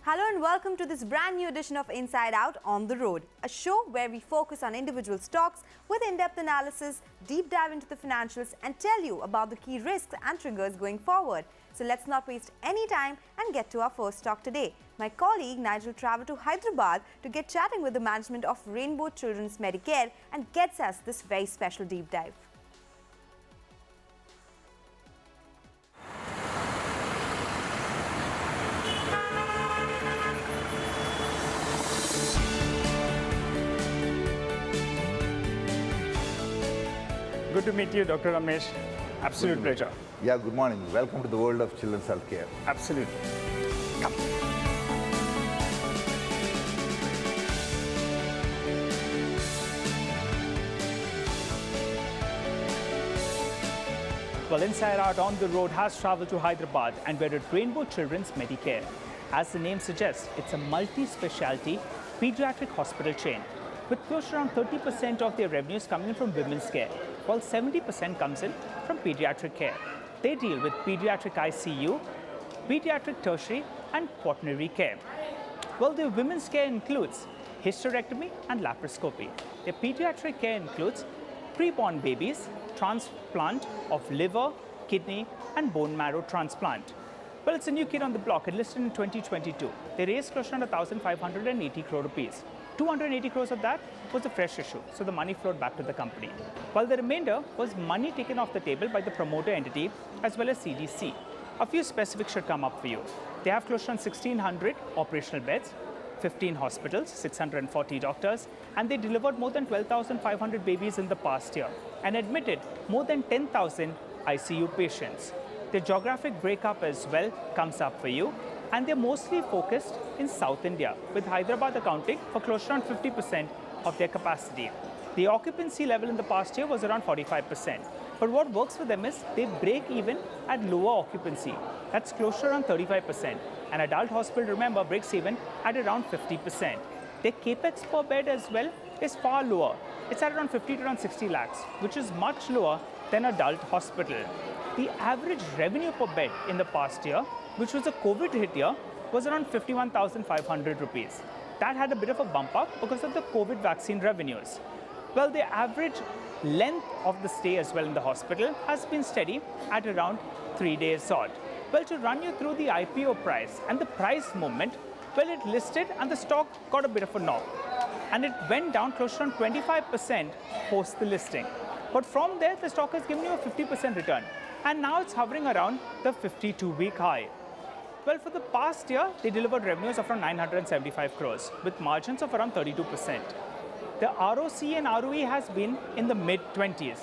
Hello and welcome to this brand new edition of Inside Out on the Road, a show where we focus on individual stocks with in-depth analysis, deep dive into the financials and tell you about the key risks and triggers going forward. So let's not waste any time and get to our first stock today. My colleague Nigel travelled to Hyderabad to get chatting with the management of Rainbow Children's Medicare and gets us this very special deep dive. Good to meet you, Dr. Ramesh. Absolute pleasure. Yeah, good morning. Welcome to the world of children's healthcare. Absolutely. Come. Well, Inside Out on the Road has travelled to Hyderabad and we're at Rainbow Children's Medicare. As the name suggests, it's a multi-specialty pediatric hospital chain with close to around 30% of their revenues coming in from women's care, while 70% comes in from pediatric care. They deal with pediatric ICU, pediatric tertiary and quaternary care. Well, their women's care includes hysterectomy and laparoscopy. Their pediatric care includes preborn babies, transplant of liver, kidney and bone marrow transplant. Well, it's a new kid on the block. It listed in 2022. They raised close to around 1,580 crore rupees. 280 crores of that was a fresh issue, so the money flowed back to the company. While the remainder was money taken off the table by the promoter entity as well as CDC. A few specifics should come up for you. They have close to 1,600 operational beds, 15 hospitals, 640 doctors, and they delivered more than 12,500 babies in the past year and admitted more than 10,000 ICU patients. The geographic breakup as well comes up for you. And they're mostly focused in South India, with Hyderabad accounting for close to around 50% of their capacity. The occupancy level in the past year was around 45%. But what works for them is they break even at lower occupancy. That's close to around 35%. An adult hospital, remember, breaks even at around 50%. Their capex per bed as well is far lower. It's at around 50 to around 60 lakhs, which is much lower than an adult hospital. The average revenue per bed in the past year, which was a COVID hit year, was around 51,500 rupees. That had a bit of a bump up because of the COVID vaccine revenues. Well, the average length of the stay as well in the hospital has been steady at around 3 days odd. Well, to run you through the IPO price and the price movement, well, it listed and the stock got a bit of a knock. And it went down close to around 25% post the listing. But from there, the stock has given you a 50% return. And now it's hovering around the 52-week high. Well, for the past year, they delivered revenues of around 975 crores with margins of around 32%. The ROC and ROE has been in the mid-20s.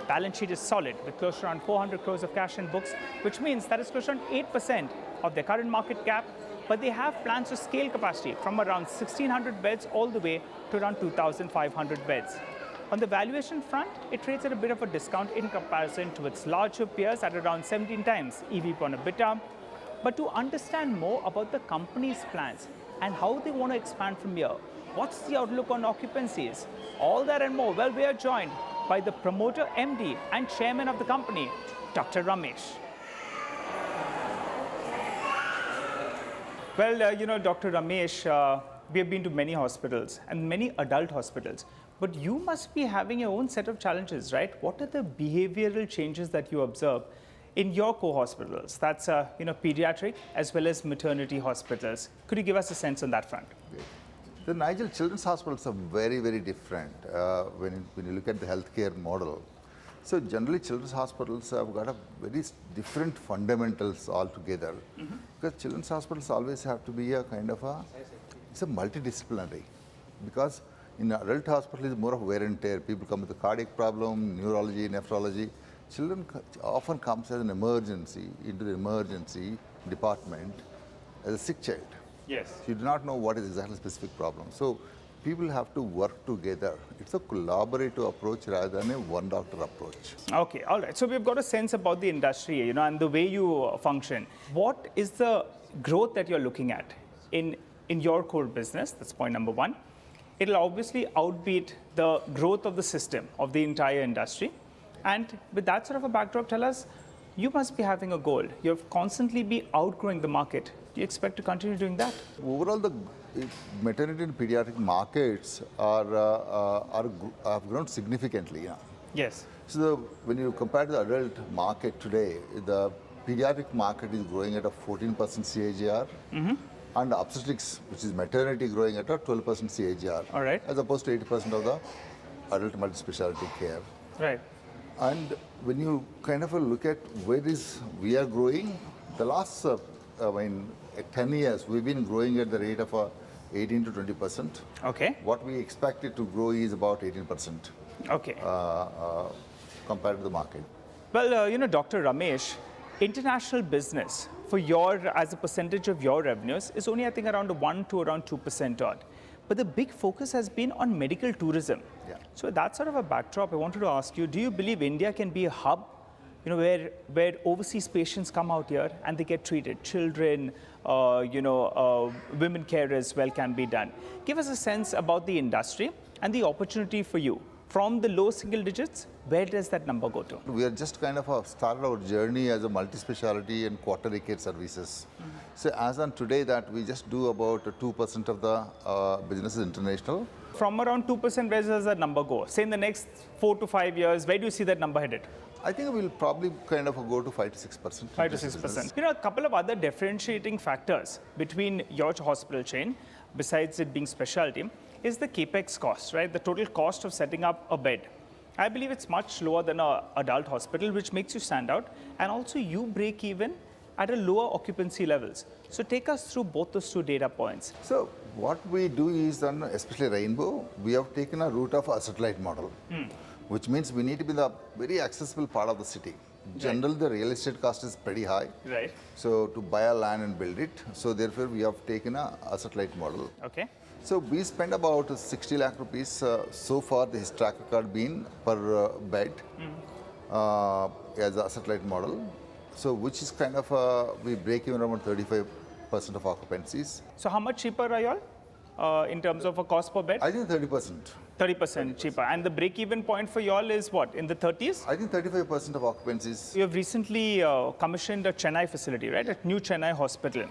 Balance sheet is solid with close to around 400 crores of cash in books, which means that is close to around 8% of their current market cap. But they have plans to scale capacity from around 1,600 beds all the way to around 2,500 beds. On the valuation front, it trades at a bit of a discount in comparison to its larger peers at around 17 times EV on EBITDA. But to understand more about the company's plans and how they want to expand from here, what's the outlook on occupancies? All that and more, well, we are joined by the promoter MD and chairman of the company, Dr. Ramesh. Well, Dr. Ramesh, we have been to many hospitals and many adult hospitals. But you must be having your own set of challenges, right? What are the behavioral changes that you observe in your co-hospitals? That's, pediatric as well as maternity hospitals. Could you give us a sense on that front? The Nigel children's hospitals are very, very different when you look at the healthcare model. So generally, children's hospitals have got a very different fundamentals altogether. Because children's hospitals always have to be a kind of it's a multidisciplinary. Because in adult hospital, it's more of wear and tear. People come with a cardiac problem, neurology, nephrology. Children often comes as an emergency into the emergency department as a sick child. Yes. So you do not know what is exactly the specific problem. So people have to work together. It's a collaborative approach rather than a one doctor approach. Okay, all right. So we've got a sense about the industry, and the way you function. What is the growth that you're looking at in your core business? That's point number one. It'll obviously outbeat the growth of the system, of the entire industry. And with that sort of a backdrop, tell us, You must be having a goal. You've constantly be outgrowing the market. Do you expect to continue doing that? Overall, the maternity and pediatric markets have grown significantly. Yeah. Yes. So when you compare the adult market today, the pediatric market is growing at a 14% CAGR, and obstetrics, which is maternity, growing at a 12% CAGR, All right. as opposed to 80% of the adult multi-specialty care. Right. And when you kind of look at where we are growing, the last 10 years, we've been growing at the rate of 18 to 20%. Okay. What we expected to grow is about 18%. Okay. Compared to the market. Well, Dr. Ramesh, international business for as a percentage of your revenues is only, I think, around 1 to around 2% odd. But the big focus has been on medical tourism. Yeah. So that sort of a backdrop, I wanted to ask you, do you believe India can be a hub, where overseas patients come out here and they get treated? Children, women care as well can be done. Give us a sense about the industry and the opportunity for you. From the low single digits, where does that number go to? We are just kind of started our journey as a multi-specialty and quarterly care services. So as on today, that we just do about 2% of the business is international. From around 2%, where does that number go? Say in the next 4 to 5 years, where do you see that number headed? I think we'll probably kind of go to 5 to 6%. 5 to 6%. A couple of other differentiating factors between your hospital chain, besides it being specialty, is the capex cost, right? The total cost of setting up a bed. I believe it's much lower than an adult hospital, which makes you stand out. And also you break even at a lower occupancy levels. So take us through both those two data points. So what we do is, especially Rainbow, we have taken a route of asset-light model, which means we need to be in the very accessible part of the city. Generally, the real estate cost is pretty high. Right. So to buy a land and build it, so therefore we have taken a asset-light model. Okay. So we spend about 60 lakh rupees so far. The track record been per bed as an asset-light model. So which is kind of we break even around 35% of occupancies. So how much cheaper are you all in terms of a cost per bed? I think 30%. 30% cheaper. And the break-even point for you all is what, in the 30s? I think 35% of occupancies. You have recently commissioned a Chennai facility, right? A new Chennai hospital,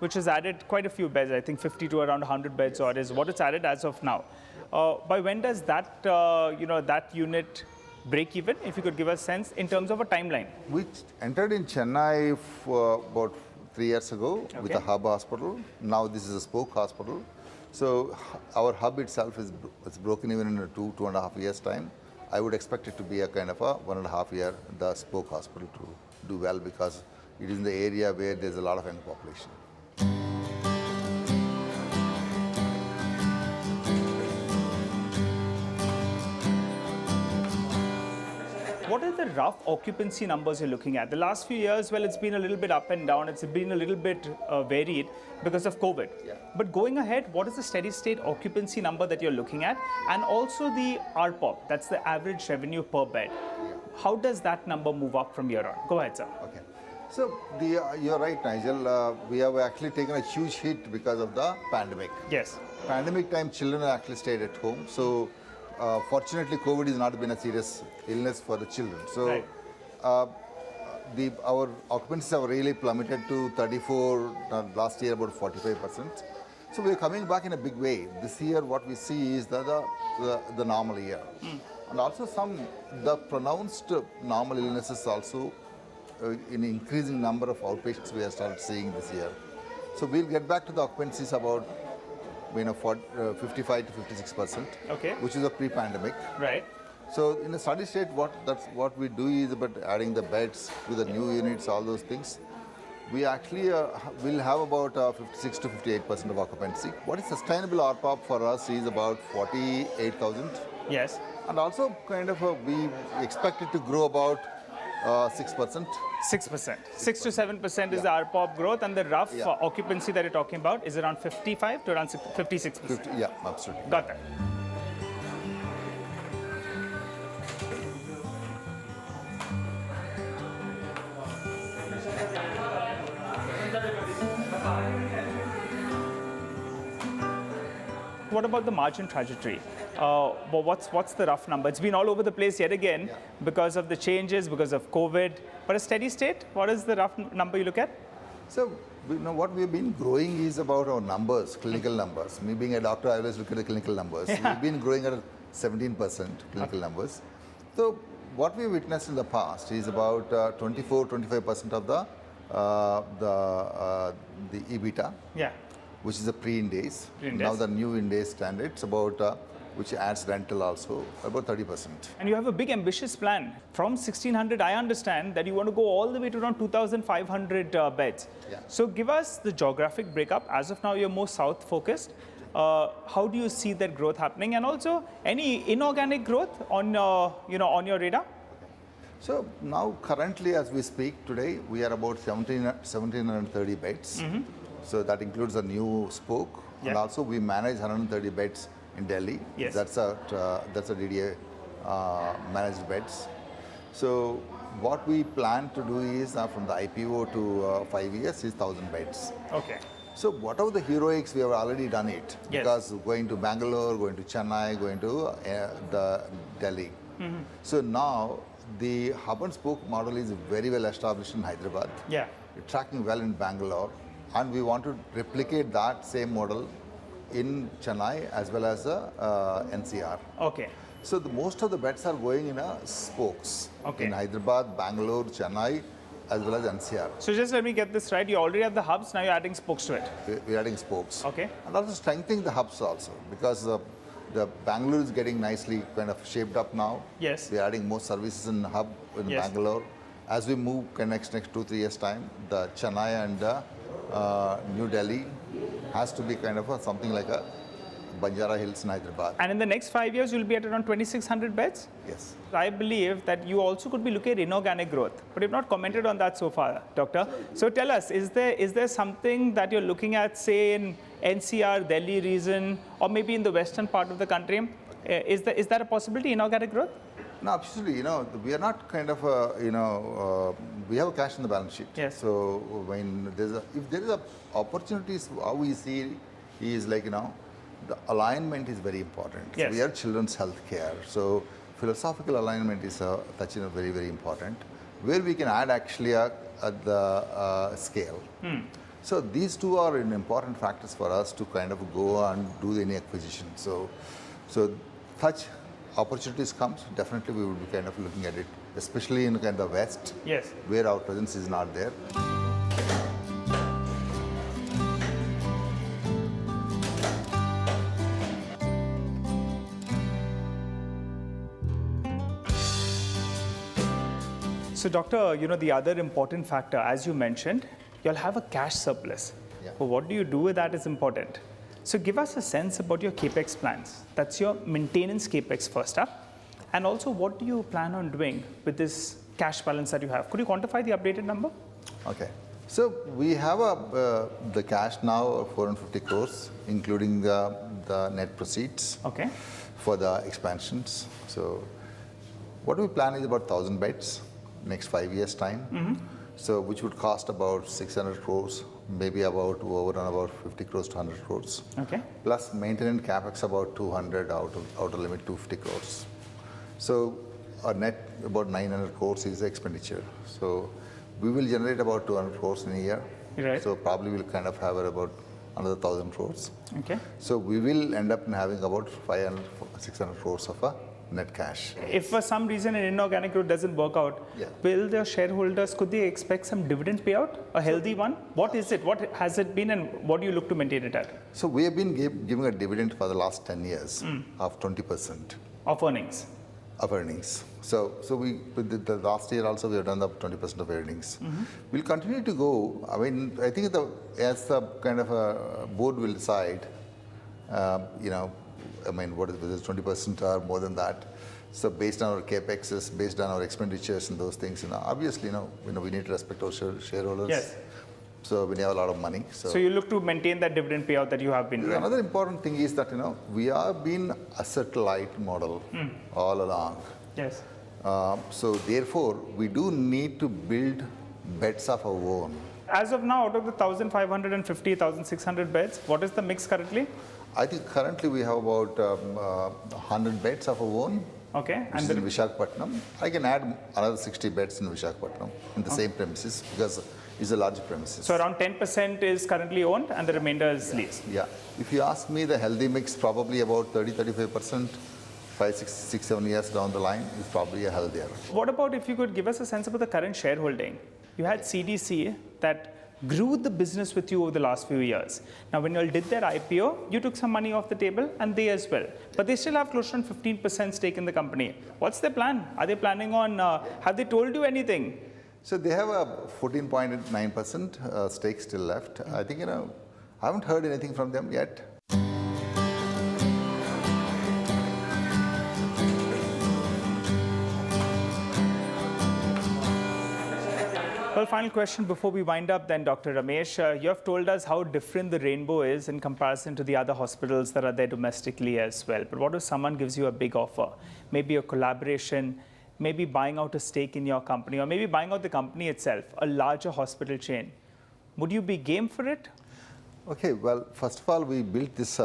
which has added quite a few beds. I think 50 to around 100 beds or is what it's added as of now. By when does that, that unit break even? If you could give us a sense in terms of a timeline. We entered in Chennai for about 3 years ago with a hub hospital. Now this is a spoke hospital. So our hub itself is broken even in 2.5 years time. I would expect it to be a kind of a 1.5 year, the spoke hospital to do well, because it is in the area where there's a lot of young population. What are the rough occupancy numbers you're looking at? The last few years, well, it's been a little bit up and down. It's been a little bit varied because of COVID. Yeah. But going ahead, what is the steady state occupancy number that you're looking at? And also the RPOP, that's the average revenue per bed. Yeah. How does that number move up from here on? Go ahead, sir. Okay. So you're right, Nigel. We have actually taken a huge hit because of the pandemic. Yes. Pandemic time, children actually stayed at home. So fortunately, COVID has not been a serious illness for the children. So right. Our occupancies have really plummeted to 34, last year about 45%. So we're coming back in a big way. This year what we see is the normal year. And also the pronounced normal illnesses also in increasing number of outpatients we have started seeing this year. So we'll get back to the occupancies about 55 to 56%, okay, which is a pre-pandemic. Right. So in a steady state, what we do is about adding the beds to the new units, all those things. We actually will have about 56 to 58% of occupancy. What is sustainable RPOP for us is about 48,000. Yes. And also kind of we expect it to grow about 6%. 6%. 6 to 7% is the RPOP growth, and the rough occupancy that you're talking about is around 55 to around 56%. 50, yeah, absolutely. Got that. What about the margin trajectory? Well, what's the rough number? It's been all over the place yet again because of the changes, because of COVID. But a steady state, what is the rough number you look at? So, what we've been growing is about our numbers, clinical numbers. Me being a doctor, I always look at the clinical numbers. Yeah. We've been growing at 17% clinical numbers. So, what we witnessed in the past is about 24-25% of the EBITDA, which is the pre-Ind AS. Now the new Ind AS standards about which adds rental also, about 30%. And you have a big ambitious plan. From 1,600, I understand that you want to go all the way to around 2,500 beds. Yeah. So give us the geographic breakup. As of now, you're more south focused. How do you see that growth happening? And also, any inorganic growth on, on your radar? So now currently as we speak today, we are about 1,730 beds. So that includes a new spoke. And also we manage 130 beds in Delhi. Yes. That's a DDA managed beds. So what we plan to do is from the IPO to 5 years is 1,000 beds. Okay. So whatever the heroics, we have already done it. Yes. Because going to Bangalore, going to Chennai, going to the Delhi. So now the hub and spoke model is very well established in Hyderabad. Yeah. It's tracking well in Bangalore. And we want to replicate that same model in Chennai as well as NCR. Okay. So most of the beds are going in spokes. Okay. In Hyderabad, Bangalore, Chennai, as well as NCR. So just let me get this right. You already have the hubs, now you're adding spokes to it. We're adding spokes. Okay. And also strengthening the hubs also, because the Bangalore is getting nicely kind of shaped up now. Yes. We're adding more services in the hub in Bangalore. As we move next 2-3 years time, the Chennai and New Delhi has to be kind of something like a Banjara Hills in Hyderabad. And in the next 5 years, you'll be at around 2,600 beds? Yes. I believe that you also could be looking at inorganic growth, but you've not commented on that so far, Doctor. So tell us, is there something that you're looking at, say in NCR, Delhi region, or maybe in the western part of the country? Is that a possibility, inorganic growth? No, absolutely. We are not kind of, we have cash in the balance sheet. Yes. So when if there is a opportunities, how we see is like, the alignment is very important. Yes. We are children's health care. So philosophical alignment is very, very important, where we can add actually at the scale. So these two are important factors for us to kind of go and do any acquisition. So such opportunities comes, definitely we will be kind of looking at it, especially in kind of west, where our presence is not there. So Doctor, the other important factor, as you mentioned, you'll have a cash surplus. But what do you do with that is important. So give us a sense about your capex plans. That's your maintenance capex first up. And also, what do you plan on doing with this cash balance that you have? Could you quantify the updated number? Okay. So we have the cash now of 450 crores, including the net proceeds for the expansions. So what we plan is about 1,000 beds next 5 years' time. So which would cost about 600 crores, maybe about over and about 50 crores to 100 crores. Plus maintenance capex about 200 outer limit 250 crores. So our net about 900 crores is the expenditure. So we will generate about 200 crores in a year. So probably we'll kind of have about another 1,000 crores. So we will end up having about 500-600 crores of a net cash. If for some reason an inorganic growth doesn't work out, will the shareholders, could they expect some dividend payout, a healthy one? What is it? What has it been and what do you look to maintain it at? So we have been giving a dividend for the last 10 years of 20%. Of earnings? Of earnings. So we, the last year also we have done the 20% of earnings. We'll continue to go. I mean, I think as the kind of a board will decide, I mean, what is this 20% or more than that? So based on our capexes, based on our expenditures and those things, obviously, we need to respect our shareholders. So we have a lot of money. So you look to maintain that dividend payout that you have been doing. Another important thing is that we have been asset light model all along. So therefore, we do need to build beds of our own. As of now, out of the 1,550, 1,600 beds, what is the mix currently? I think currently we have about 100 beds of our own. Okay. And in Visakhapatnam. I can add another 60 beds in Visakhapatnam in the same premises because it's a large premises. So around 10% is currently owned and the remainder is leased. Yeah. If you ask me, the healthy mix probably about 30-35%. 5, 6, 7 years down the line is probably a healthier. What about if you could give us a sense about the current shareholding? You had CDC that grew the business with you over the last few years. Now, when you all did their IPO, you took some money off the table and they as well. But they still have close to 15% stake in the company. What's their plan? Are they planning on, have they told you anything? So they have a 14.9% stake still left. I think, I haven't heard anything from them yet. Well, final question before we wind up then, Dr. Ramesh. You have told us how different the Rainbow is in comparison to the other hospitals that are there domestically as well. But what if someone gives you a big offer? Maybe a collaboration, maybe buying out a stake in your company, or maybe buying out the company itself, a larger hospital chain. Would you be game for it? Okay, well, first of all, we built this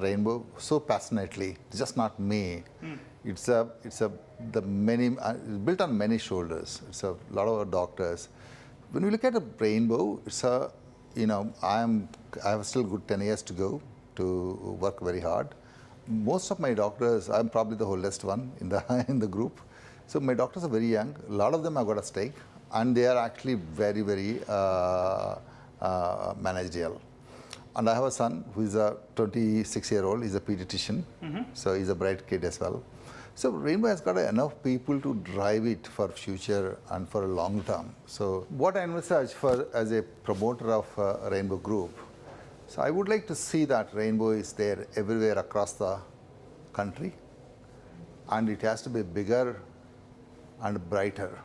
Rainbow so passionately. It's just not me. It's built on many shoulders. It's a lot of our doctors. When we look at a Rainbow, it's I have still good 10 years to go to work very hard. Most of my doctors, I'm probably the oldest one in the group. So my doctors are very young. A lot of them have got a stake, and they are actually very, very managerial. And I have a son who is a 26-year-old. He's a pediatrician, so he's a bright kid as well. So Rainbow has got enough people to drive it for future and for a long term. So what I envisage for as a promoter of Rainbow Group, so I would like to see that Rainbow is there everywhere across the country, and it has to be bigger and brighter,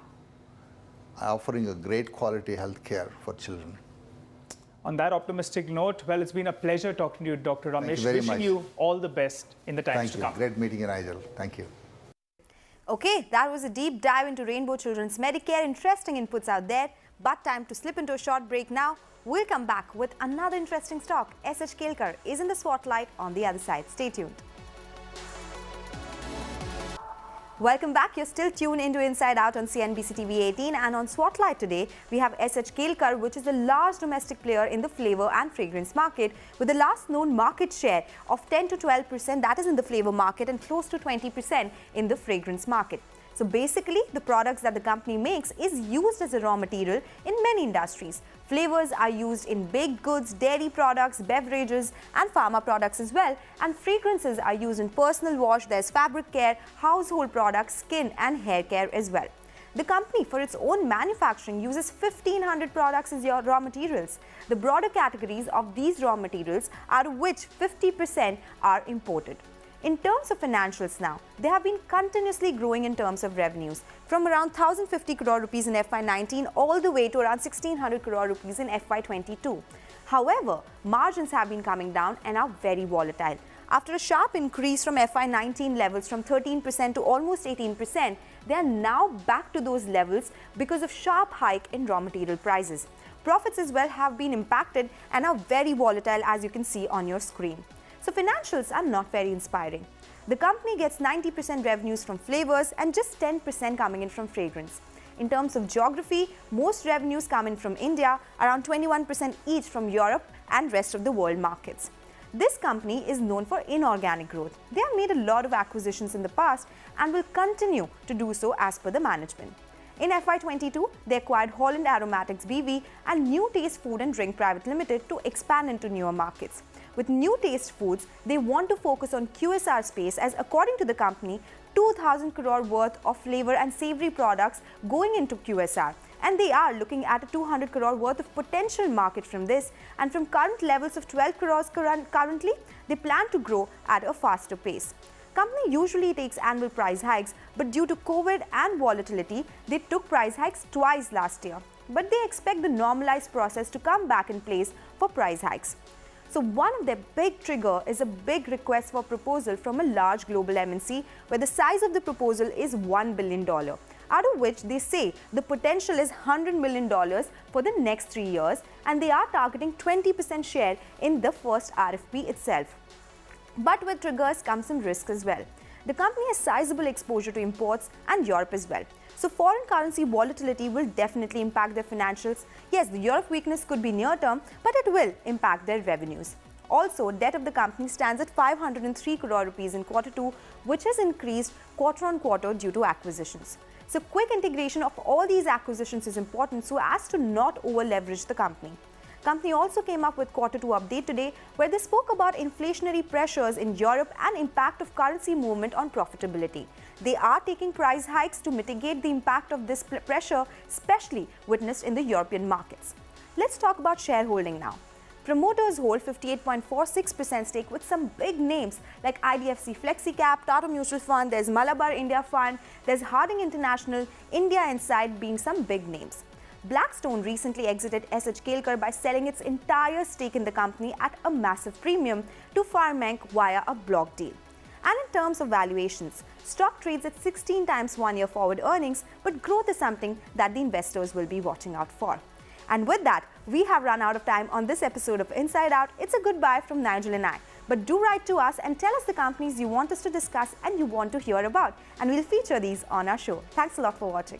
offering a great quality healthcare for children. On that optimistic note, well, it's been a pleasure talking to you, Dr. Ramesh. Thank you very much. Wishing you all the best in the times to come. Thank you. Great meeting you, Nigel. Thank you. Okay, that was a deep dive into Rainbow Children's Medicare. Interesting inputs out there, but time to slip into a short break now. We'll come back with another interesting stock. S H Kelkar is in the Swotlight on the other side. Stay tuned. Welcome back. You're still tuned into Inside Out on CNBC-TV18, and on Swotlight today, we have S H Kelkar, which is a large domestic player in the flavor and fragrance market with the last known market share of 10 to 12%, that is in the flavor market, and close to 20% in the fragrance market. So basically, the products that the company makes is used as a raw material in many industries. Flavors are used in baked goods, dairy products, beverages and pharma products as well. And fragrances are used in personal wash, there's fabric care, household products, skin and hair care as well. The company, for its own manufacturing, uses 1,500 products as raw materials. The broader categories of these raw materials, out of which 50% are imported. In terms of financials now, they have been continuously growing in terms of revenues from around 1,050 crore rupees in FY19 all the way to around 1,600 crore rupees in FY22. However, margins have been coming down and are very volatile. After a sharp increase from FY19 levels from 13% to almost 18%, they are now back to those levels because of sharp hike in raw material prices. Profits as well have been impacted and are very volatile, as you can see on your screen. So financials are not very inspiring. The company gets 90% revenues from flavors and just 10% coming in from fragrance. In terms of geography, most revenues come in from India, around 21% each from Europe and rest of the world markets. This company is known for inorganic growth. They have made a lot of acquisitions in the past and will continue to do so as per the management. In FY22, they acquired Holland Aromatics BV and New Taste Food and Drink Private Limited to expand into newer markets. With New Taste Foods, they want to focus on QSR space, as according to the company, 2,000 crore worth of flavor and savory products going into QSR. And they are looking at a 200 crore worth of potential market from this. And from current levels of 12 crores currently, they plan to grow at a faster pace. Company usually takes annual price hikes, but due to COVID and volatility, they took price hikes twice last year. But they expect the normalized process to come back in place for price hikes. So one of their big trigger is a big request for proposal from a large global MNC, where the size of the proposal is $1 billion. out of which they say the potential is $100 million for the next 3 years, and they are targeting 20% share in the first RFP itself. But with triggers comes some risk as well. The company has sizable exposure to imports and Europe as well. So foreign currency volatility will definitely impact their financials. Yes, the Europe weakness could be near term, but it will impact their revenues. Also, debt of the company stands at 503 crore rupees in Q2, which has increased quarter on quarter due to acquisitions. So quick integration of all these acquisitions is important so as to not over-leverage the company. Company also came up with Q2 update today, where they spoke about inflationary pressures in Europe and impact of currency movement on profitability. They are taking price hikes to mitigate the impact of this pressure, especially witnessed in the European markets. Let's talk about shareholding now. Promoters hold 58.46% stake with some big names like IDFC FlexiCap, Tata Mutual Fund, there's Malabar India Fund, there's Harding International, India Inside being some big names. Blackstone recently exited S H Kelkar by selling its entire stake in the company at a massive premium to Farmank via a block deal. And in terms of valuations, stock trades at 16 times one-year forward earnings, but growth is something that the investors will be watching out for. And with that, we have run out of time on this episode of Inside Out. It's a goodbye from Nigel and I. But do write to us and tell us the companies you want us to discuss and you want to hear about. And we'll feature these on our show. Thanks a lot for watching.